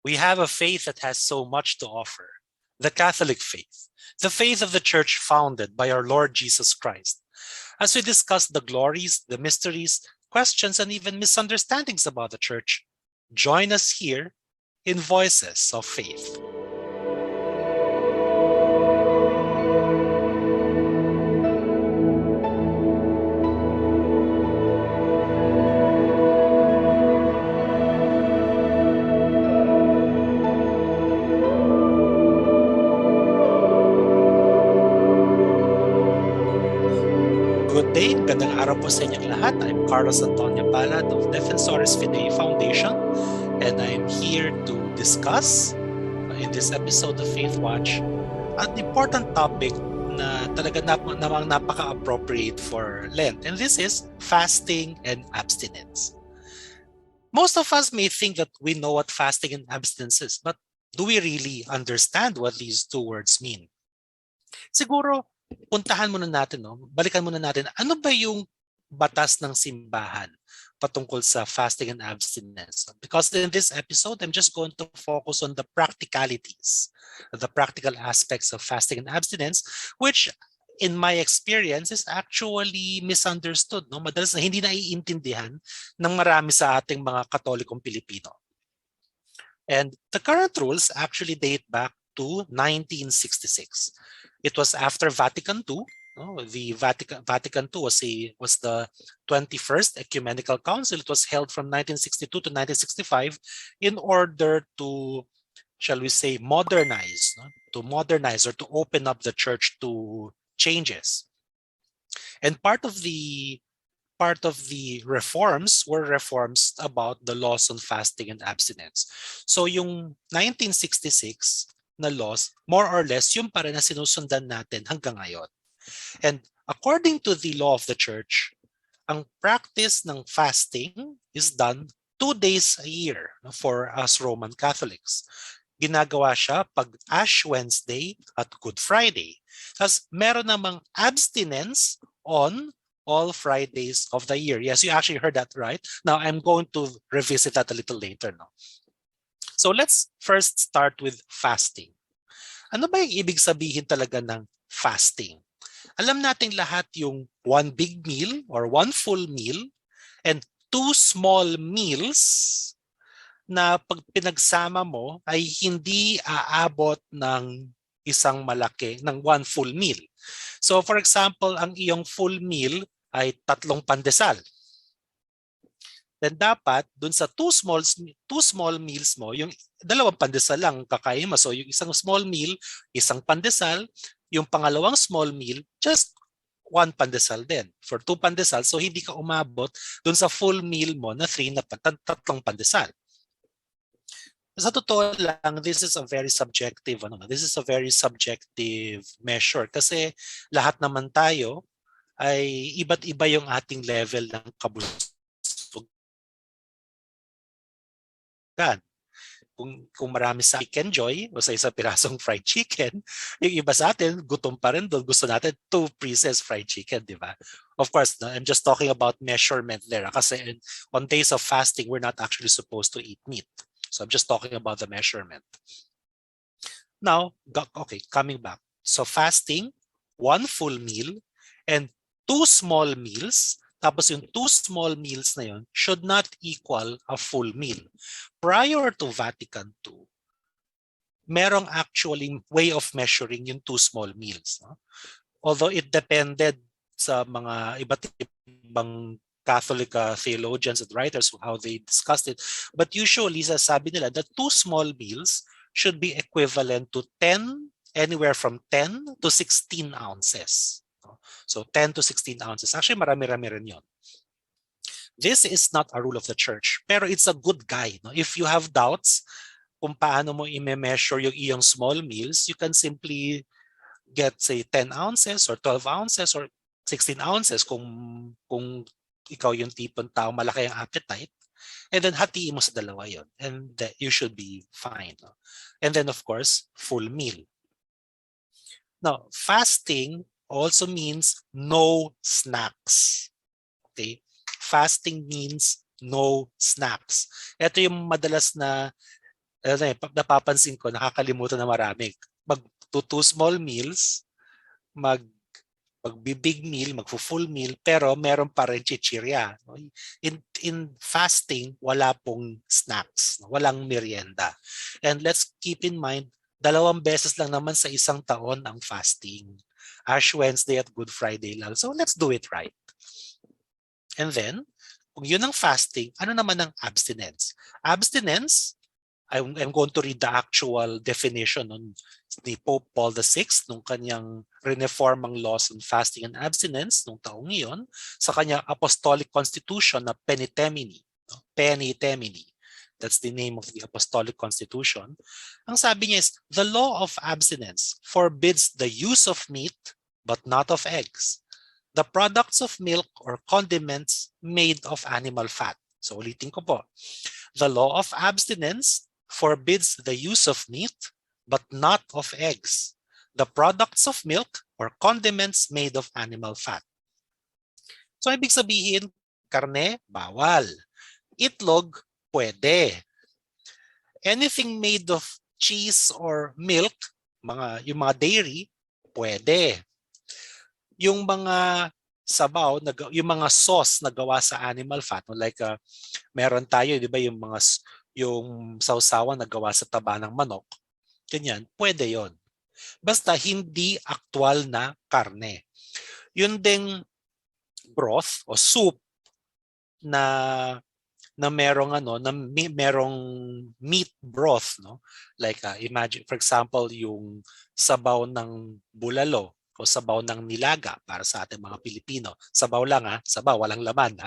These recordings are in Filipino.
We have a faith that has so much to offer. The Catholic faith, the faith of the church founded by our Lord Jesus Christ. As we discuss the glories, the mysteries, questions, and even misunderstandings about the church, join us here in Voices of Faith. Good day, gandang araw po sa inyong lahat. I'm Carlos Antonio Palad of Defensores Fidei Foundation, and I'm here to discuss in this episode of Faith Watch an important topic na talaga namang napaka-appropriate for Lent, and this is fasting and abstinence. Most of us may think that we know what fasting and abstinence is, but do we really understand what these two words mean? Siguro, puntahan muna natin, balikan muna natin, ano ba yung batas ng simbahan patungkol sa fasting and abstinence? Because in this episode, I'm just going to focus on the practicalities, the practical aspects of fasting and abstinence, which in my experience is actually misunderstood. Madalas na hindi naiintindihan ng marami sa ating mga Katolikong Pilipino. And the current rules actually date back to 1966. It was after Vatican II. The Vatican II was the 21st Ecumenical Council. It was held from 1962 to 1965 in order to, shall we say, modernize or to open up the church to changes. And part of the reforms were reforms about the laws on fasting and abstinence. So yung 1966 na laws, more or less, yung pa rin na sinusundan natin hanggang ngayon. And according to the law of the church, ang practice ng fasting is done 2 days a year for us Roman Catholics. Ginagawa siya pag Ash Wednesday at Good Friday. Tapos meron namang abstinence on all Fridays of the year. Yes, you actually heard that right. Now, I'm going to revisit that a little later. So let's first start with fasting. Ano ba yung ibig sabihin talaga ng fasting? Alam nating lahat yung one big meal or one full meal and two small meals na pag pinagsama mo ay hindi aabot ng isang malaki, ng one full meal. So for example, ang iyong full meal ay 3 pandesal. Then dapat dun sa two small meals mo, yung 2 pandesal lang kakain mo. So yung isang small meal, isang pandesal, yung pangalawang small meal, just 1 pandesal din. For 2 pandesal, so hindi ka umabot dun sa full meal mo na 3 pandesal. Sa totoo lang, this is a very subjective measure kasi lahat naman tayo ay iba't iba yung ating level ng kabusugan. Kung marami sa chicken joy o sa isang pirasong fried chicken, yung iba sa atin, gutom pa rin doon. Gusto natin 2 pieces fried chicken, di ba? Of course, I'm just talking about measurement there. Kasi on days of fasting, we're not actually supposed to eat meat. So I'm just talking about the measurement. Now, okay, coming back. So fasting, 1 full meal, and 2 small meals. Tapos yung 2 small meals na yun should not equal a full meal. Prior to Vatican II, merong actually way of measuring yung 2 small meals. Although it depended sa mga iba't ibang Catholic theologians and writers how they discussed it. But usually, sabi nila that 2 small meals should be equivalent to anywhere from 10 to 16 ounces. So 10 to 16 ounces. Actually, marami-rami rin yun. This is not a rule of the church, pero it's a good guide. If you have doubts kung paano mo i-measure yung iyong small meals, you can simply get, say, 10 ounces or 12 ounces or 16 ounces kung ikaw yung tipong tao malaki ang appetite. And then hatiin mo sa dalawa yun. And you should be fine. And then, of course, full meal. Now, fasting also means no snacks. Okay? Fasting means no snacks. Ito yung madalas na napapansin ko, nakakalimutan na marami. Mag two small meals, mag-big meal, magfo-full meal, pero meron pa rin chichirya. In fasting, wala pong snacks, walang merienda. And let's keep in mind, 2 beses lang naman sa isang taon ang fasting. Ash Wednesday at Good Friday lang. So let's do it right. And then, kung yun ang fasting, ano naman ang abstinence? Abstinence, I'm going to read the actual definition on ni Pope Paul VI nung kanyang reformang laws on fasting and abstinence nung taong iyon sa kanyang apostolic constitution na Penitemini. Penitemini. That's the name of the apostolic constitution. Ang sabi niya is, the law of abstinence forbids the use of meat but not of eggs, the products of milk or condiments made of animal fat. So ulitin ko po. The law of abstinence forbids the use of meat, but not of eggs, the products of milk or condiments made of animal fat. So ibig sabihin, karne, bawal. Itlog, pwede. Anything made of cheese or milk, yung mga dairy, pwede. Yung mga sabaw, yung mga sauce na gawa sa animal fat, like meron tayo, di ba, yung sausawan na gawa sa taba ng manok, ganyan, pwede yon. Basta hindi aktwal na karne. Yun ding broth o soup na merong merong meat broth, no? Like imagine for example yung sabaw ng bulalo o sabaw ng nilaga para sa ating mga Pilipino. Sabaw lang sabaw, walang laman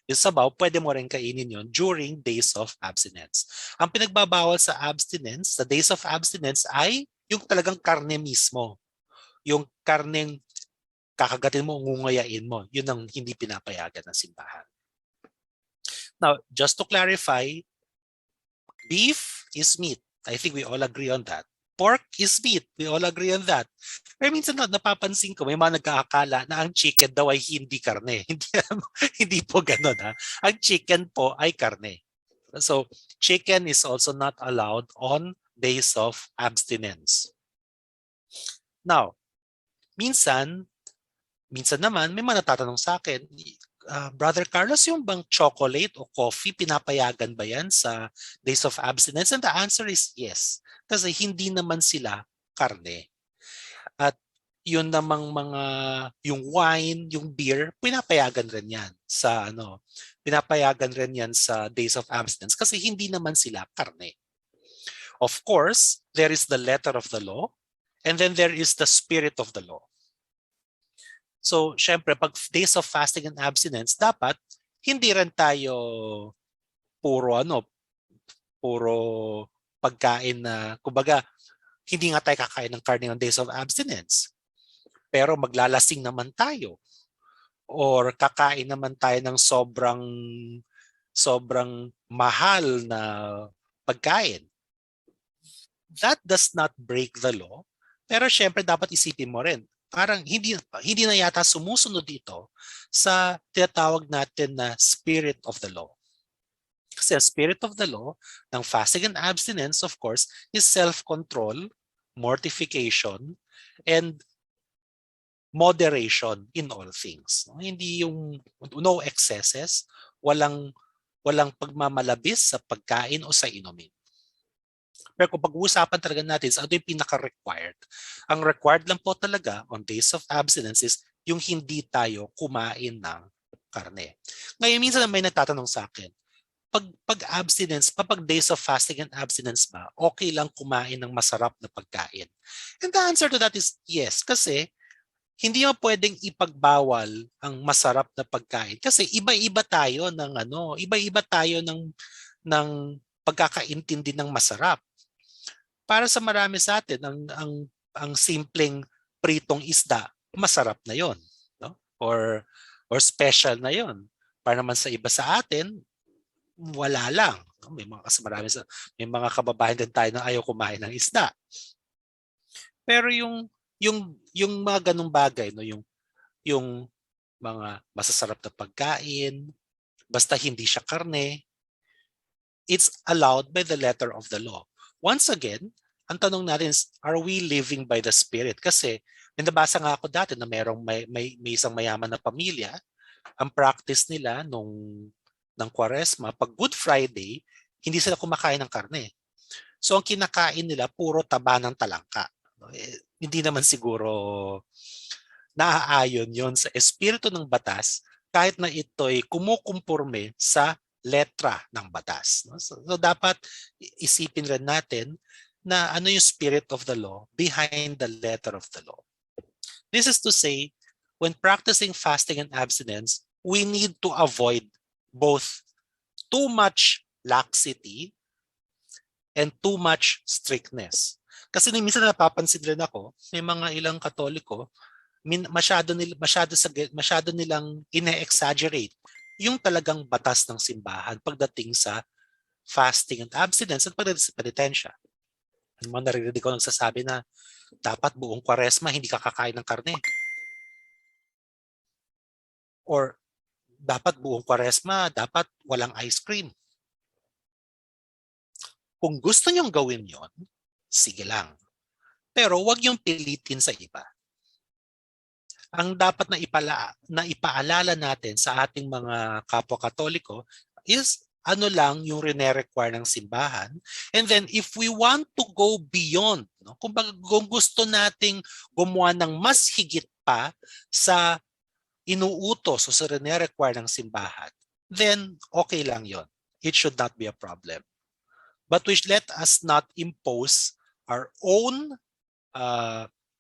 Yung sabaw, pwede mo rin kainin yon during days of abstinence. Ang pinagbabawal sa abstinence, sa days of abstinence ay yung talagang karne mismo. Yung karneng kakagatin mo, ngungayain mo. Yun ang hindi pinapayagan ng simbahan. Now, just to clarify, beef is meat. I think we all agree on that. Pork is meat. We all agree on that. Pero minsan napapansin ko, may mga nag-aakala na ang chicken daw ay hindi karne. Hindi po ganun. Ang chicken po ay karne. So, chicken is also not allowed on days of abstinence. Now, minsan naman, may mga natatanong sa akin, Brother Carlos, yung bang chocolate o coffee, pinapayagan ba yan sa days of abstinence? And the answer is yes. Kasi hindi naman sila karne. At yun namang yung wine, yung beer, pinapayagan rin yan sa pinapayagan rin yan sa days of abstinence kasi hindi naman sila karne. Of course, there is the letter of the law and then there is the spirit of the law. So, syempre, pag days of fasting and abstinence, dapat hindi rin tayo puro pagkain na, kumbaga, hindi nga tayo kakain ng karne on days of abstinence. Pero maglalasing naman tayo. Or kakain naman tayo ng sobrang mahal na pagkain. That does not break the law. Pero syempre, dapat isipin mo rin, parang hindi na yata sumusunod dito sa tinatawag natin na spirit of the law. Kasi ang spirit of the law ng fasting and abstinence, of course, is self-control, mortification, and moderation in all things. Hindi yung no excesses, walang pagmamalabis sa pagkain o sa inumin. Pero kung pag-uusapan talaga natin sa ano yung pinaka-required, ang required lang po talaga on days of abstinence is yung hindi tayo kumain ng karne. Ngayon, minsan may nagtatanong sa akin, pag-abstinence, pag days of fasting and abstinence ba, okay lang kumain ng masarap na pagkain? And the answer to that is yes, kasi hindi mo pwedeng ipagbawal ang masarap na pagkain kasi iba-iba tayo ng pagkakaintindi ng masarap. Para sa marami sa atin, ang simpleng pritong isda, masarap na 'yon, no? Or special na 'yon. Para naman sa iba sa atin, wala lang. May mga kababayan din tayo na ayaw kumain ng isda. Pero yung mga ganung bagay, no, yung mga masasarap na pagkain, basta hindi siya karne, it's allowed by the letter of the law. Once again, ang tanong natin is, are we living by the Spirit? Kasi may nabasa nga ako dati na may isang mayaman na pamilya, ang practice nila ng Kwaresma, pag Good Friday, hindi sila kumakain ng karne. So ang kinakain nila, puro taba ng talangka. Hindi naman siguro naaayon yon sa espiritu ng batas kahit na ito'y kumukumpurme sa letra ng batas. So dapat isipin rin natin na ano yung spirit of the law behind the letter of the law. This is to say, when practicing fasting and abstinence, we need to avoid both too much laxity and too much strictness. Kasi minsan napapansin rin ako, may mga ilang Katoliko, masyado nilang ine-exaggerate yung talagang batas ng simbahan pagdating sa fasting and abstinence at pagdating sa penitensya. Ang mga naririnig ko nagsasabi na dapat buong Kwaresma hindi ka kakain ng karne. Or dapat buong Kwaresma, dapat walang ice cream. Kung gusto niyong gawin yon, sige lang. Pero wag yung pilitin sa iba. Ang dapat na ipaalala natin sa ating mga kapwa Katoliko is ano lang yung rene-require ng simbahan. And then if we want to go beyond, kung gusto nating gumawa ng mas higit pa sa inuutos o sa rene-require ng simbahan, then okay lang yon. It should not be a problem. But let us not impose our own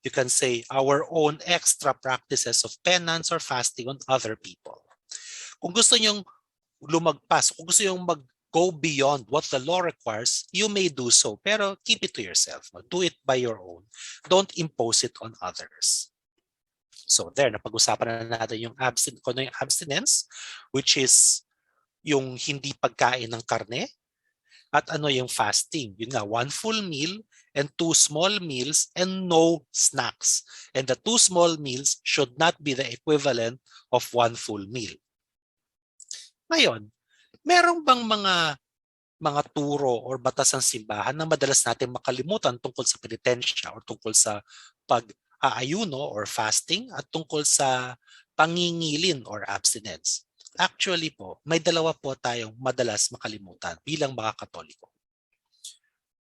you can say, our own extra practices of penance or fasting on other people. Kung gusto nyong lumagpas, kung gusto nyong mag-go beyond what the law requires, you may do so. Pero keep it to yourself. Do it by your own. Don't impose it on others. So there, napag-usapan na natin yung abstinence, which is yung hindi pagkain ng karne. At ano yung fasting? Yun nga, 1 full meal and 2 small meals and no snacks. And the 2 small meals should not be the equivalent of 1 full meal. Ngayon, merong bang mga turo or batas ng simbahan na madalas natin makalimutan tungkol sa penitensya or tungkol sa pag-aayuno or fasting at tungkol sa pangingilin or abstinence? Actually po, may dalawa po tayong madalas makalimutan bilang mga Katoliko.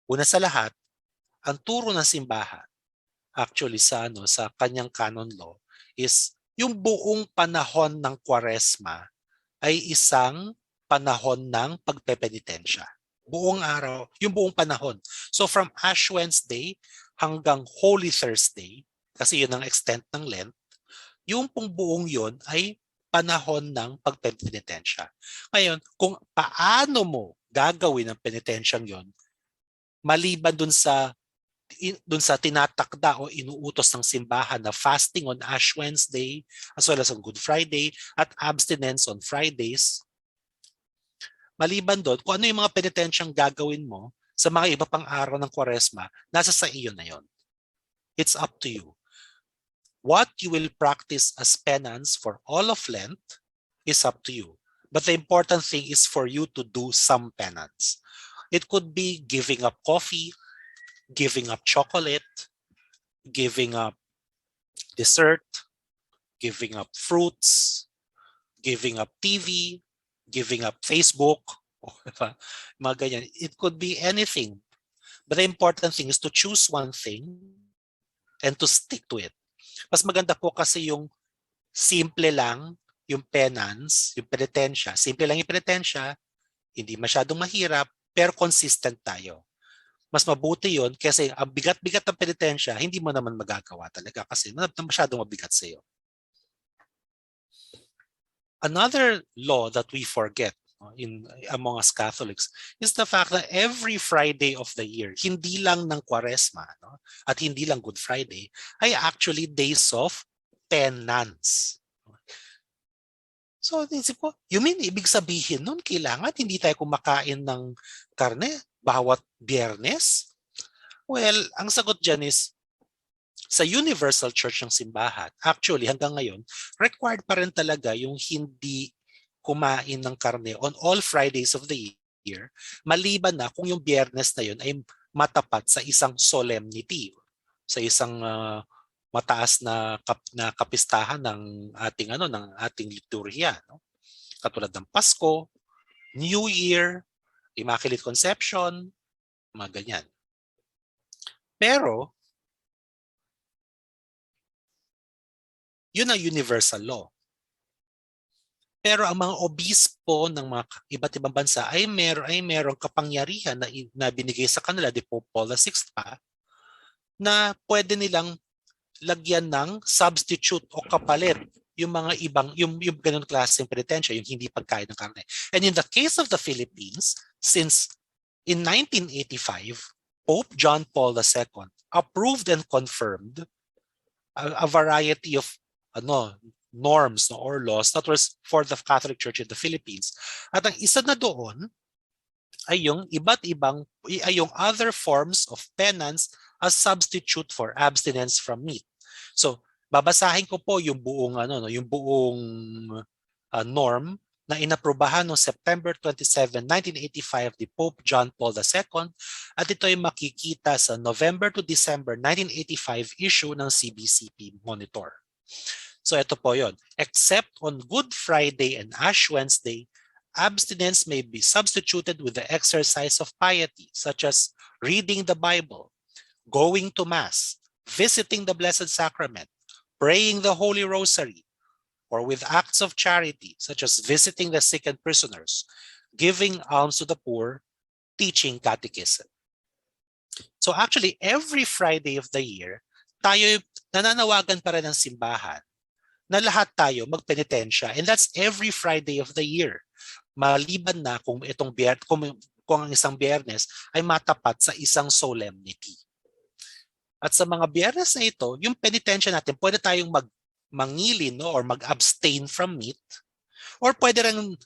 Una sa lahat, ang turo ng simbahan, actually sa kanyang canon law, is yung buong panahon ng Kwaresma ay isang panahon ng pagpepenitensya. Buong araw, yung buong panahon. So from Ash Wednesday hanggang Holy Thursday, kasi yun ang extent ng Lent, yung pong buong yun ay panahon ng pagpenitensya. Ngayon, kung paano mo gagawin ang penitensyang yon, maliban dun sa tinatakda o inuutos ng simbahan na fasting on Ash Wednesday as well as on Good Friday at abstinence on Fridays, maliban doon, kung ano yung mga penitensyang gagawin mo sa mga iba pang araw ng Kwaresma, nasa sa iyo na yon. It's up to you. What you will practice as penance for all of Lent is up to you. But the important thing is for you to do some penance. It could be giving up coffee, giving up chocolate, giving up dessert, giving up fruits, giving up TV, giving up Facebook, mga ganyan. It could be anything. But the important thing is to choose one thing and to stick to it. Mas maganda po kasi yung simple lang, yung penance, yung penitensya. Simple lang yung penitensya, hindi masyadong mahirap, pero consistent tayo. Mas mabuti yun kasi ang bigat-bigat ng penitensya, hindi mo naman magagawa talaga kasi masyadong mabigat sa iyo. Another law that we forget among us Catholics is the fact that every Friday of the year, hindi lang ng Kwaresma at hindi lang Good Friday, ay actually days of penance. So, isip ko, ibig sabihin nun, kailangan hindi tayo kumakain ng karne bawat Biyernes? Well, ang sagot dyan is, sa Universal Church ng Simbahan, actually hanggang ngayon, required pa rin talaga yung hindi kumain ng karne on all Fridays of the year year, maliban na kung yung Biyernes na yun ay matapat sa isang solemnity, sa isang mataas na kapistahan ng ating liturhiya, no? Katulad ng Pasko, New Year, Immaculate Conception, mga ganyan. Pero yun ang universal law. Pero ang mga obispo ng mga iba't ibang bansa ay merong kapangyarihan na binigay sa kanila ni Pope Paul VI pa, na pwede nilang lagyan ng substitute o kapalit yung mga ibang, yung ganun klaseng penitensya, yung hindi pagkain ng karne. And in the case of the Philippines, since in 1985, Pope John Paul II approved and confirmed a variety of norms or laws that was for the Catholic Church in the Philippines. At ang isa na doon ay yung yung other forms of penance as substitute for abstinence from meat. So, babasahin ko po yung buong norm na inaprubahan noong September 27, 1985 ni Pope John Paul II, at ito ay makikita sa November to December 1985 issue ng CBCP Monitor. So ito po yon. Except on Good Friday and Ash Wednesday, abstinence may be substituted with the exercise of piety, such as reading the Bible, going to Mass, visiting the Blessed Sacrament, praying the Holy Rosary, or with acts of charity, such as visiting the sick and prisoners, giving alms to the poor, teaching catechism. So actually, every Friday of the year, tayo nananawagan pa rin ng simbahan na lahat tayo magpenitensya, and that's every Friday of the year. Maliban na kung kung ang isang Biyernes ay matapat sa isang solemnity. At sa mga Biyernes na ito, yung penitensya natin, pwede tayong mangilin, no, or mag-abstain from meat, or pwede rin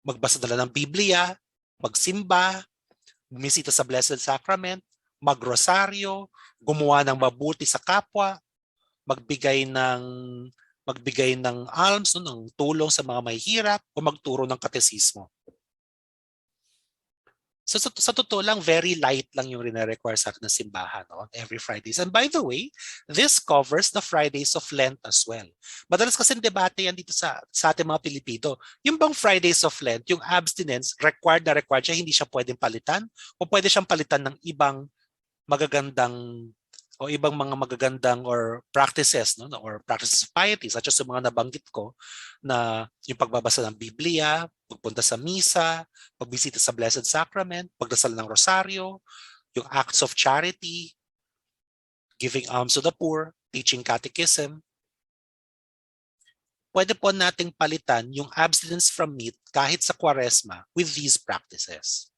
magbasa na ng Biblia, magsimba, bumisita sa Blessed Sacrament, magrosaryo, gumawa ng mabuti sa kapwa, magbigay ng alms, no, ng tulong sa mga mahihirap, o magturo ng katesismo. So sa totoo lang, very light lang yung rina-require sa akin ng simbahan on every Fridays. And by the way, this covers the Fridays of Lent as well. Madalas kasi debate yan dito sa ating mga Pilipino. Yung bang Fridays of Lent, yung abstinence, required siya, hindi siya pwedeng palitan? O pwede siyang palitan ng ibang mga magagandang or practices, no, or practices of piety, such as yung mga nabanggit ko, na yung pagbabasa ng Biblia, pagpunta sa misa, pagbisita sa Blessed Sacrament, pagdasal ng rosaryo, yung acts of charity, giving alms to the poor, teaching catechism. Pwede po nating palitan yung abstinence from meat kahit sa Kwaresma with these practices.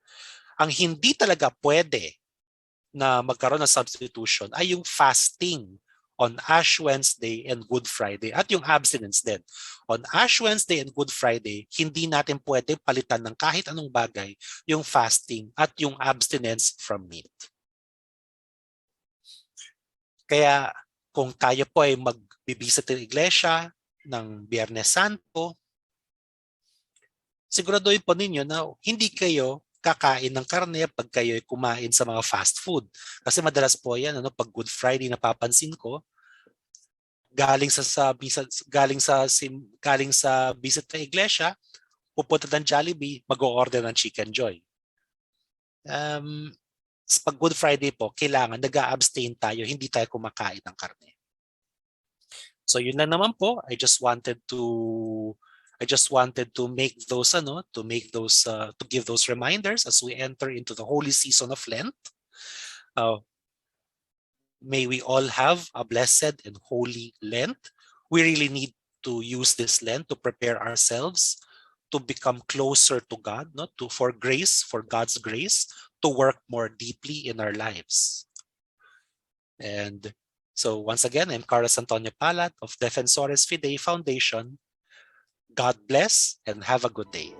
Ang hindi talaga pwede na magkaroon ng substitution ay yung fasting on Ash Wednesday and Good Friday, at yung abstinence din. On Ash Wednesday and Good Friday, hindi natin pwede palitan ng kahit anong bagay yung fasting at yung abstinence from meat. Kaya kung tayo po ay magbibisit ng iglesia ng Biyernes Santo, siguraduhin po ninyo na hindi kayo kakain ng karne pag kayo kumain sa mga fast food. Kasi madalas po yan, pag Good Friday napapansin ko, galing sa visit na iglesia, pupunta ng Jollibee, mag-o-order ng Chicken Joy. Pag Good Friday po, kailangan nag-a-abstain tayo, hindi tayo kumakain ng karne. So yun lang naman po. I just wanted to make those to give those reminders as we enter into the holy season of Lent. May we all have a blessed and holy Lent. We really need to use this Lent to prepare ourselves to become closer to God, for God's grace to work more deeply in our lives. And so once again, I'm Carlos Antonio Palat of Defensores Fidei Foundation. God bless and have a good day.